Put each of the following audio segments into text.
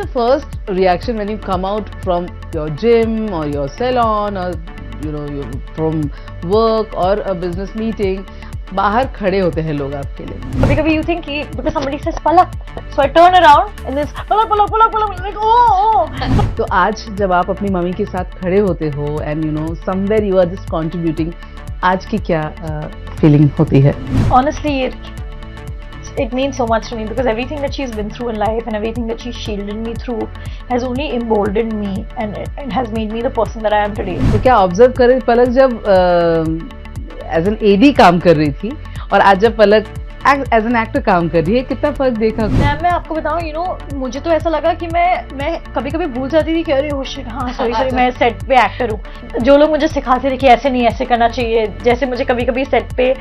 the first reaction when you come out from your gym or your salon or from work or a business meeting? बाहर खड़े होते हैं लोग आपके लिए. कभी कभी you think because somebody says Palak, so I turn around and this Palak, like oh. तो आज जब आप अपनी मम्मी के साथ खड़े होते हो and somewhere you are just contributing, आज की क्या feeling होती है? Honestly, it means so much to me because everything that she's been through in life and everything that she's shielded me through has only emboldened me and it has made me the person that I am today. तो क्या observe करें पलक जब as an AD काम कर रही थी और आज जब पलक एज एन एक्टर काम कर रही है, कितना फर्क देखा? मैं आपको बताऊं मुझे तो ऐसा लगा कि मैं कभी कभी भूल जाती थी कि अरे oh shit, हाँ सॉरी मैं सेट पे एक्टर हूँ. जो लोग मुझे सिखाते थे कि ऐसे नहीं ऐसे करना चाहिए, जैसे मुझे कभी कभी सेट पे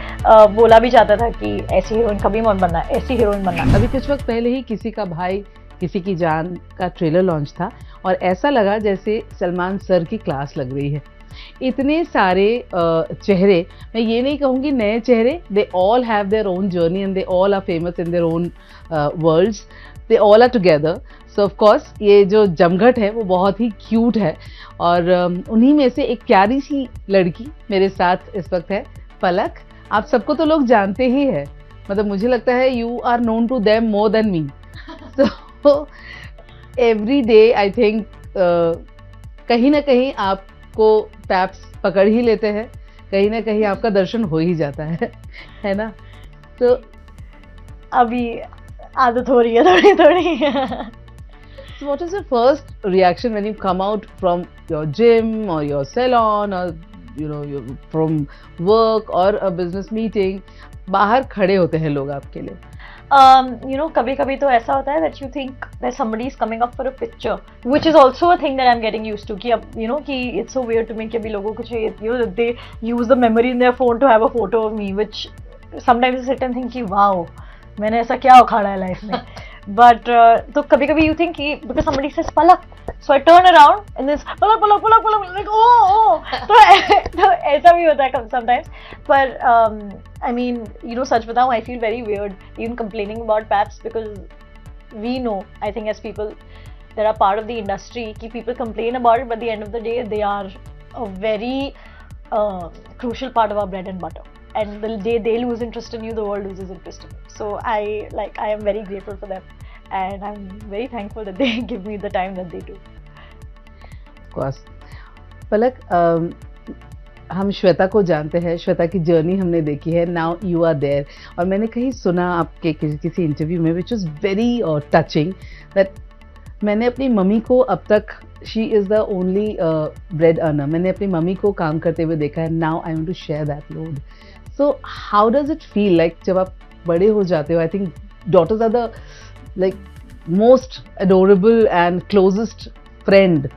बोला भी जाता था कि ऐसी हीरोइन कभी मत बनना, ऐसी हीरोइन बनना. अभी कुछ वक्त पहले ही किसी का भाई किसी की जान का ट्रेलर लॉन्च था और ऐसा लगा जैसे सलमान सर की क्लास लग रही है. इतने सारे चेहरे, मैं ये नहीं कहूँगी नए चेहरे, they all have their own journey and they all are famous in their own worlds, they all are together. So of course ये जो जमघट है वो बहुत ही क्यूट है और उन्हीं में से एक प्यारी सी लड़की मेरे साथ इस वक्त है, पलक. आप सबको तो लोग जानते ही है, मतलब मुझे लगता है you are known to them more than me. So every day I think कहीं ना कहीं आप को पैप्स पकड़ ही लेते हैं, कहीं ना कहीं आपका दर्शन हो ही जाता है ना? तो अभी आदत हो रही है थोड़ी थोड़ी. So what is your first reaction when you come out from your gym or your salon or from work or a business meeting? बाहर खड़े होते हैं लोग आपके लिए. कभी कभी तो ऐसा होता है that you think that somebody is coming up for a picture, which is also a thing that I'm getting used to. कि अब कि it's so weird to me कि अभी लोगों को चाहिए they use the memory in their phone to have a photo of me, which sometimes I sit and think कि wow, मैंने ऐसा क्या उखाड़ा है लाइफ में. But तो कभी कभी you think कि because somebody says Palak, so I turn around and this Palak, like oh. तो ऐसा भी होता है sometimes. But I mean, सच बताऊं, I feel very weird even complaining about paps because we know, I think as people that are part of the industry, कि people complain about it, but at the end of the day they are a very crucial part of our bread and butter. And the day they lose interest in you, the world loses interest in you. So I am very grateful for them and I'm very thankful that they give me the time that they do. Of course. पलक, हम श्वेता को जानते हैं, श्वेता की journey हमने देखी है. Now you are there और मैंने कहीं सुना आपके किसी इंटरव्यू में which is very touching that मैंने अपनी मम्मी को अब तक she is the only bread earner, मैंने अपनी मम्मी को काम करते हुए देखा है. Now I want to share that load. So how does it feel like जब आप बड़े हो जाते हो? I think daughters are the like most adorable and closest friend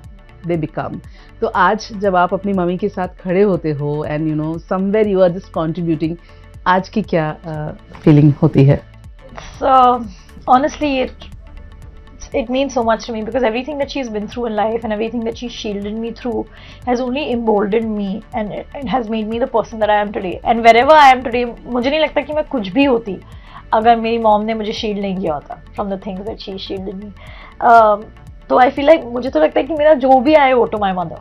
they become. तो आज जब आप अपनी मम्मी के साथ खड़े होते हो and somewhere you are just contributing, आज की क्या फीलिंग होती है? Honestly, it means so much to me because everything that she's been through in life and everything that she's shielded me through has only emboldened me and it has made me the person that I am today. And wherever I am today, मुझे नहीं लगता कि मैं कुछ भी होती अगर मेरी मॉम ने मुझे शील्ड नहीं किया होता from the things that she shielded me. तो आई फील लाइक मुझे तो लगता है कि मेरा जो भी आए वो टू माई मदर.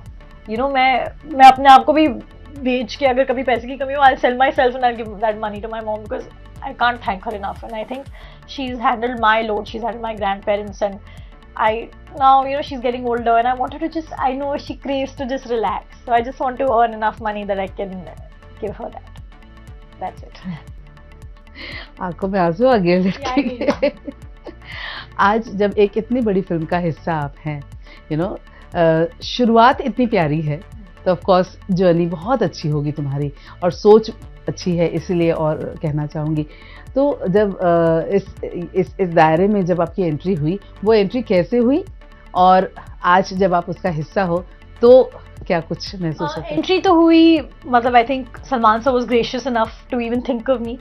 मैं अपने आप को भी बेच के, अगर कभी पैसे की कमी हो, I sell my self and I give that money to my mom because I can't thank her enough, and I think she's handled my load, she's handled my grandparents, and now she's getting older and I want her to just, I know she craves to just relax, so I just want to earn enough money that I can give her that. That's it. आंखों में आंसू आ गए. आज जब एक इतनी बड़ी film का हिस्सा आप हैं, शुरुआत इतनी प्यारी है तो ऑफ कोर्स जर्नी बहुत अच्छी होगी तुम्हारी और सोच अच्छी है, इसलिए और कहना चाहूँगी. तो जब इस दायरे में जब आपकी एंट्री हुई, वो एंट्री कैसे हुई और आज जब आप उसका हिस्सा हो तो क्या कुछ महसूस होता है? एंट्री तो हुई, मतलब I think Salman sir was gracious enough to even think of me.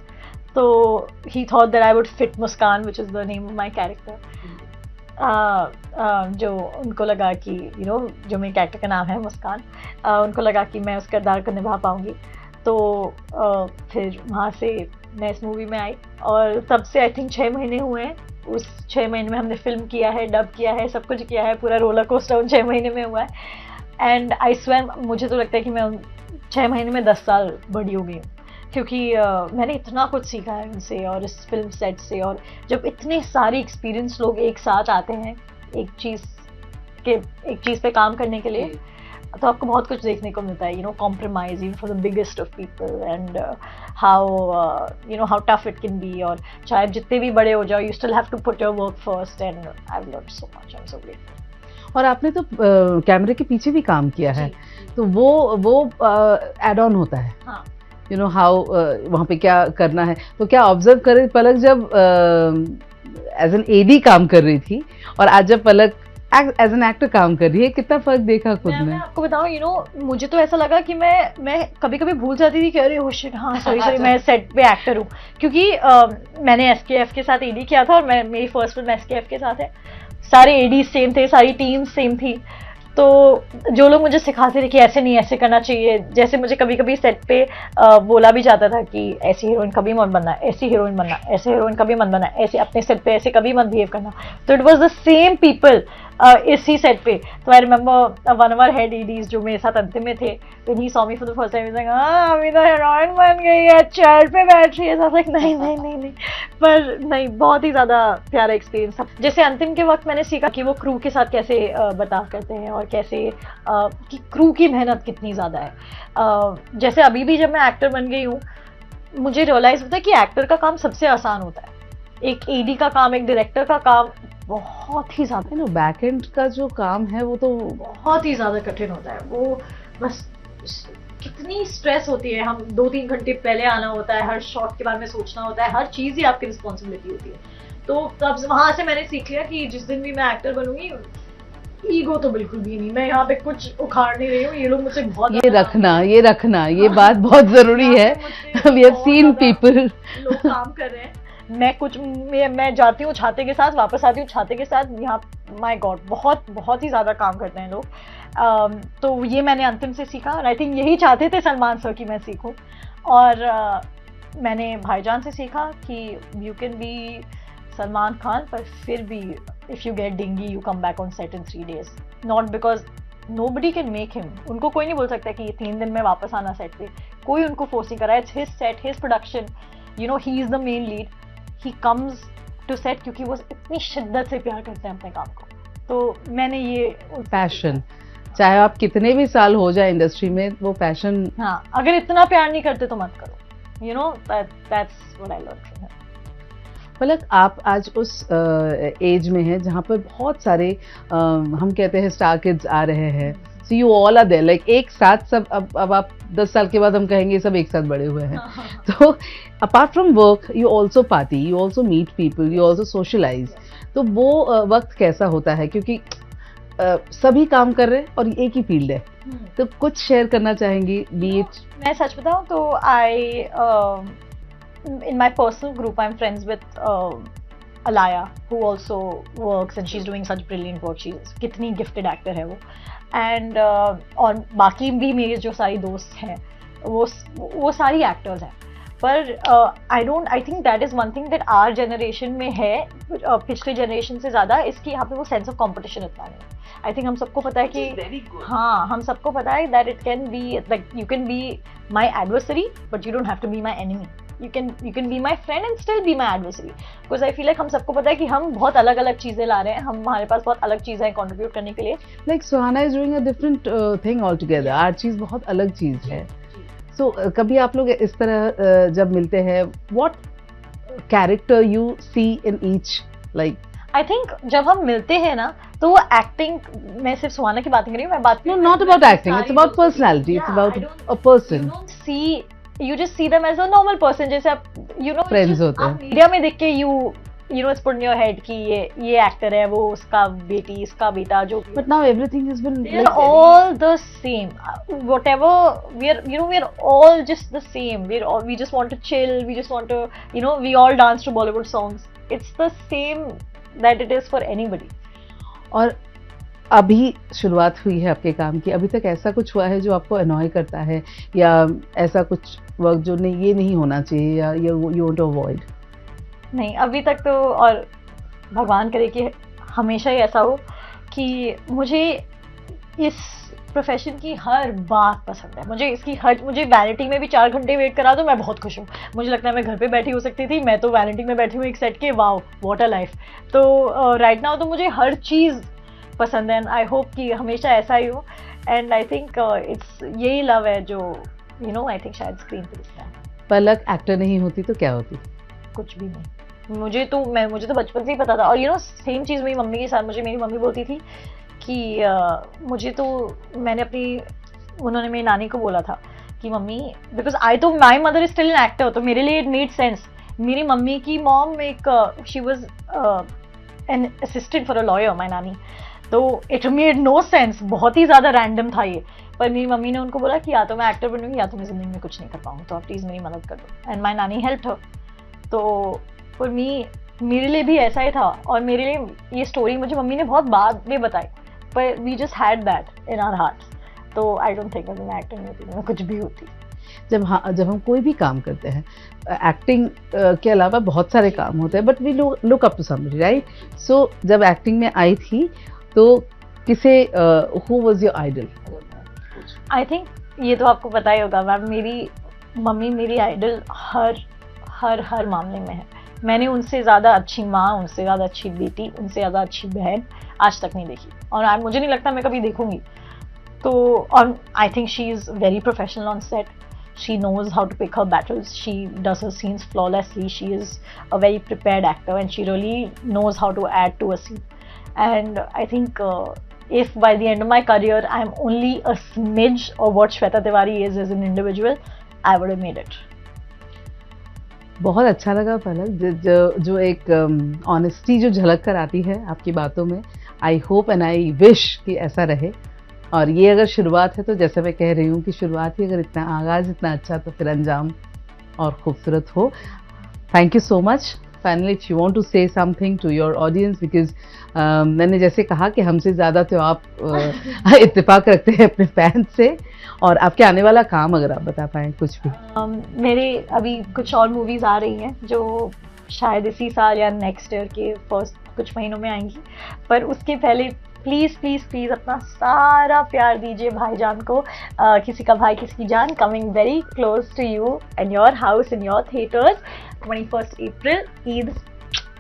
तो he thought that I would fit Muskaan, which is the name of my character. जो उनको लगा कि जो मेरे कैरेक्टर का नाम है मुस्कान, उनको लगा कि मैं उस किरदार को निभा पाऊँगी. तो फिर वहाँ से मैं इस मूवी में आई और तब से आई थिंक 6 महीने हुए हैं उस 6 महीने में हमने फिल्म किया है, डब किया है, सब कुछ किया है, पूरा रोलर कोस्टर उन 6 महीने में हुआ है। एंड आई स्वेयर मुझे तो लगता है कि मैं उन 6 महीने में 10 साल बड़ी हो गई हूँ, क्योंकि मैंने इतना कुछ सीखा है उनसे और इस फिल्म सेट से। और जब इतने सारे एक्सपीरियंस लोग एक साथ आते हैं एक चीज़ पे काम करने के लिए, तो आपको बहुत कुछ देखने को मिलता है, compromise even for the biggest of people, and how tough it can be. और चाहे आप जितने भी बड़े हो जाओ, you still have to put your work first, and I have learned so much, I am so grateful. और आपने तो कैमरे के पीछे भी काम किया है, तो वो एड ऑन होता है, हाँ, हाउ वहाँ पे क्या करना है। तो क्या ऑब्जर्व करे पलक जब एज एन एडी काम कर रही थी और आज जब पलक एज एन एक्टर काम कर रही है, कितना फर्क देखा खुद में? मैं आपको बताऊं, मुझे तो ऐसा लगा कि मैं कभी कभी भूल जाती थी कि अरे ओह शिट, हाँ सॉरी मैं सेट पे एक्टर हूँ, क्योंकि मैंने एसकेएफ के साथ एडी किया था और मेरी फर्स्ट फिल्म एसकेएफ के साथ है। सारे एडी सेम थे, सारी टीम सेम थी, तो जो लोग मुझे सिखाते थे कि ऐसे नहीं, ऐसे करना चाहिए, जैसे मुझे कभी कभी सेट पे बोला भी जाता था कि ऐसी हीरोइन कभी मत बनना, ऐसी हीरोइन बनना, ऐसे हीरोइन कभी मत बनना, ऐसे अपने सेट पे ऐसे कभी मत बिहेव करना। तो it was the same people इसी सेट पे। तो I remember one of our head ADs जो मेरे साथ अंतिम में थे, when he saw me for the first time, he हाँ अभी तो हीरोइन बन गई है, चेयर पे बैठ रही है। so नहीं, पर नहीं, बहुत ही ज्यादा प्यारा एक्सपीरियंस था। जैसे अंतिम के वक्त मैंने सीखा कि वो क्रू के साथ कैसे बर्ताव करते हैं और कैसे कि क्रू की मेहनत कितनी ज्यादा है। जैसे अभी भी जब मैं एक्टर बन गई हूँ, मुझे रियलाइज होता है कि एक्टर का काम सबसे आसान होता है, एक एडी का काम, एक डायरेक्टर का काम बहुत ही ज्यादा, बैक एंड का जो काम है वो तो बहुत ही ज्यादा कठिन होता है। वो बस कितनी स्ट्रेस होती है, हम 2-3 घंटे पहले आना होता है, हर शॉट के बारे में सोचना होता है, हर चीज ही आपकी रिस्पॉन्सिबिलिटी होती है। तो तब वहां से मैंने सीख लिया कि जिस दिन भी मैं एक्टर बनूंगी, ईगो तो बिल्कुल भी नहीं, मैं यहाँ पे कुछ उखाड़ नहीं रही हूँ, ये लोग मुझसे बहुत ये रखना ये बात बहुत जरूरी है। वी हैव सीन पीपल लोग काम कर रहे हैं, मैं जाती हूँ छाते के साथ, वापस आती हूँ छाते के साथ, यहाँ माय गॉड बहुत ही ज्यादा काम करते हैं लोग। तो ये मैंने अंतिम से सीखा, और आई थिंक यही चाहते थे सलमान सर कि मैं सीखूं। और मैंने भाईजान से सीखा कि you can be Salman Khan, पर फिर भी if you get dengue you come back on set in 3 days, not because nobody can make him। उनको कोई नहीं बोल सकता कि 3 दिन में वापस आना सेट पे, कोई उनको फोर्स नहीं कर रहा है। It's his set, his production, he is the main lead, he comes to set क्योंकि वो इतनी शिद्दत से प्यार करते हैं अपने काम को। तो मैंने ये पैशन, चाहे आप कितने भी साल हो जाए इंडस्ट्री में, वो पैशन, हाँ, अगर इतना प्यार नहीं करते तो मत करो, that's what I learned from him। पलक, आप आज उस एज में हैं जहाँ पर बहुत सारे हम कहते हैं स्टार किड्स आ रहे हैं, so you all are there, like एक साथ सब। अब आप 10 साल के बाद हम कहेंगे सब एक साथ बड़े हुए हैं। तो apart from work you also party, you also meet people, you also socialise. तो वो वक्त कैसा होता है, क्योंकि सभी काम कर रहे हैं और एक ही फील्ड है, तो कुछ शेयर करना चाहेंगी? बी इट, मैं सच बताऊं तो आई in my personal group I'm friends with Alaya, who also works and she's doing such brilliant work, she's कितनी gifted actor है वो, and और बाकी भी मेरे जो सारी दोस्त हैं वो सारी एक्टर्स हैं। पर I think that is one thing that our generation में है, पिछले जनरेशन से ज़्यादा इसकी यहाँ पे वो सेंस ऑफ कॉम्पिटिशन इतना नहीं है। आई थिंक हम सबको पता है कि हाँ, हम सबको पता है that it can be like you can be my adversary but you don't have to be my enemy, you can be my friend and still be my adversary, because I feel like हम सबको पता है कि हम बहुत अलग अलग चीजें ला रहे हैं, हमारे पास बहुत अलग चीजें हैं कंट्रीब्यूट करने के लिए। Like Suhana is doing a different thing all together, हर चीज बहुत अलग चीज है। सो कभी आप लोग इस तरह जब मिलते हैं, what character you see in each, like I think जब हम मिलते हैं ना, तो वो एक्टिंग, मैं सिर्फ सुहाना की बात नहीं कर रही हूँ, मैं बात no not about acting, it's about personality, it's about a person. You just see them as a normal person, जैसे आप फ्रेंड्स होते हैं, मीडिया में देख के it's put in your head कि ये एक्टर है, वो उसका बेटी, इसका बेटा, जो but now everything has been they're all the same, whatever we're all just the same, we just want to chill, we just want to we all dance to Bollywood songs, it's the same that it is for anybody। और अभी शुरुआत हुई है आपके काम की, अभी तक ऐसा कुछ हुआ है जो आपको अनॉय करता है, या ऐसा कुछ वर्क जो नहीं, ये नहीं होना चाहिए, या यू वांट टू अवॉइड? नहीं, अभी तक तो, और भगवान करे कि हमेशा ही ऐसा हो कि मुझे इस प्रोफेशन की हर बात पसंद है। मुझे वैनिटी में भी 4 घंटे वेट करा दो, मैं बहुत खुश हूँ। मुझे लगता है मैं घर पे बैठी हो सकती थी, मैं तो वैनिटी में बैठी हूँ एक सेट के, वाओ व्हाट अ लाइफ। तो राइट नाउ तो मुझे हर चीज़ पसंद है एंड आई होप कि हमेशा ऐसा ही हो। एंड आई थिंक इट्स यही लव है जो आई थिंक शायद स्क्रीन पे दिखता है। पलक एक्टर नहीं होती तो क्या होती? कुछ भी नहीं। मुझे तो बचपन से ही पता था। और सेम चीज़ मेरी मम्मी के साथ, मेरी मम्मी बोलती थी कि उन्होंने मेरी नानी को बोला था कि mummy, because my mother is still an actor, तो मेरे लिए इट मेड सेंस। मेरी मम्मी की mom she was an assistant for a lawyer, my नानी, तो इट मेड नो सेंस, बहुत ही ज़्यादा रैंडम था ये। पर मेरी मम्मी ने उनको बोला कि या तो मैं एक्टर बनूंगी या तो मैं ज़िंदगी में कुछ नहीं कर पाऊंगी, तो आप प्लीज़ मेरी मदद कर दो। एंड माई नानी हेल्प्ड हर। तो फॉर मी, मेरे लिए भी ऐसा ही था। और मेरे लिए ये स्टोरी मुझे मम्मी ने बहुत बाद में बताई, पर we just had that in our hearts. तो आई डोंट थिंक मैं एक्टर नहीं होती, मैं कुछ भी होती। जब हम कोई भी काम करते हैं, एक्टिंग के अलावा बहुत सारे काम होते हैं, but we look up to somebody, right? So जब एक्टिंग में आई थी तो किसे, who was your idol? I think ये तो आपको पता ही होगा मैम, मेरी मम्मी मेरी आइडल हर मामले में है। मैंने उनसे ज़्यादा अच्छी माँ, उनसे ज़्यादा अच्छी बेटी, उनसे ज़्यादा अच्छी बहन आज तक नहीं देखी, और मुझे नहीं लगता मैं कभी देखूंगी। तो और I think she is very professional on set. She knows how to pick her battles. She does her scenes flawlessly. She is a very prepared actor, and she really knows how to add to a scene. And I think if by the end of my career I'm only a smidge of what Shweta Tiwari is as an individual, I would have made it. बहुत अच्छा लगा पलक, जो एक honesty जो झलक कर आती है आपकी बातों में. I hope and I wish कि ऐसा रहे. और ये अगर शुरुआत है तो जैसे मैं कह रही हूँ कि शुरुआत ही अगर इतना, आगाज़ इतना अच्छा, तो फिर अंजाम और खूबसूरत हो. Thank you so much. Finally if you want to say something to your audience, because मैंने जैसे कहा कि हमसे ज़्यादा तो आप इत्तेफाक रखते हैं अपने फैंस से, और आपके आने वाला काम अगर आप बता पाएँ कुछ भी. मेरे अभी कुछ और मूवीज़ आ रही हैं जो शायद इसी साल या नेक्स्ट ईयर के फर्स्ट कुछ महीनों में आएंगी, पर उसके पहले प्लीज़ प्लीज़ प्लीज़ अपना सारा प्यार दीजिए भाईजान को. किसी का भाई Kisi Ki Jaan, coming very close to you and your house in your theatres 21 April. Eid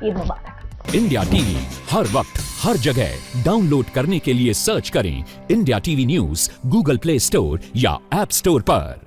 मुबारक. इंडिया टीवी हर वक्त हर जगह डाउनलोड करने के लिए सर्च करें India TV news Google Play store या ऐप स्टोर पर.